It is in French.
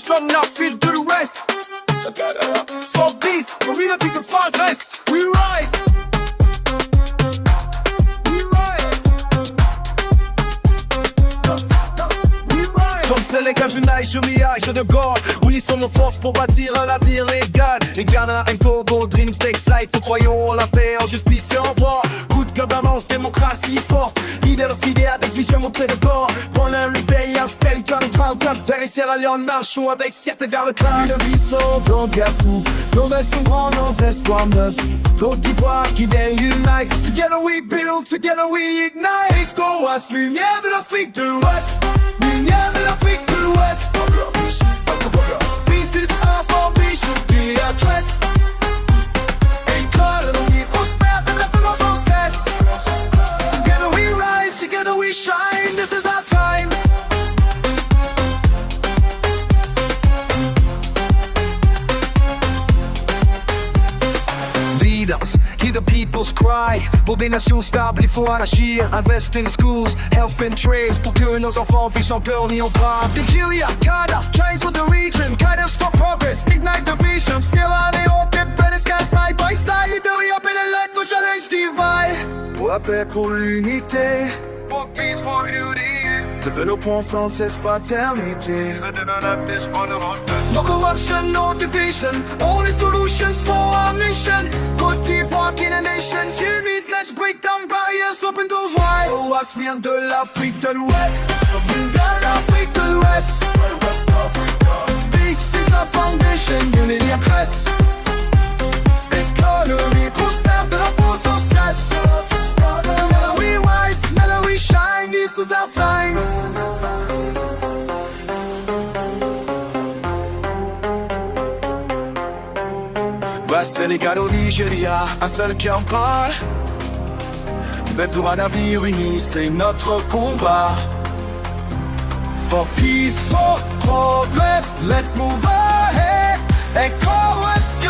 sommes l'Afrique de l'Ouest. For peace, community de progress, we rise. Comme Sénégal, je m'y de God. Unissons nos forces pour bâtir un avenir légal. Les Ghana, un Togo, Dreams, Take Flight. Nous croyons en la paix, en justice et en voie. Good governance, démocratie forte. Leader fidèle avec vision montrée de corps. Prendre un rebellion, territoire neutral. Comme Père et Sierra Leone, marchons avec fierté vers le crâne. Une vie sobre, on garde tout. Nos rêves sont grands, nos espoirs neufs. Côte d'Ivoire, Guinée, unite. Together we build, together we ignite. Ecowas, lumière de l'Afrique de l'Ouest. Lumière de l'Afrique de l'Ouest. This is our formation, be our quest. Économie prospère, développement sans stress. Together we rise, together we shine. This is our time. Leaders, hear the people's cry. Pour des nations stables, il faut agir. Invest in schools, health and trade. Pour que nos enfants vivent sans peur ni entrave. Nigeria, Ghana, change for the region. Guidance for progress, ignite the vision. Sierra Leone, Venice, side by side. Liberia, Benin, no challenge divide. Pour la paix, pour l'unité. For peace, for unity. Développons sans cette fraternité. No corruption, no division. Only solutions for our mission. Côte d'Ivoire, Guinée nation. Cheers, let's break down barriers, open doors wide. Ecowas vient de l'Afrique de l'Ouest. De l'Afrique de l'Ouest. This is our foundation, unity crest. Économie prospère, de l'impôt sans stress. Together we rise, together we shine. This is our time. Va Sénégal au Nigeria, un seul qui en parle. Veille pour un avenir uni, c'est notre combat. For peace, for progress, let's move ahead. Ecowas,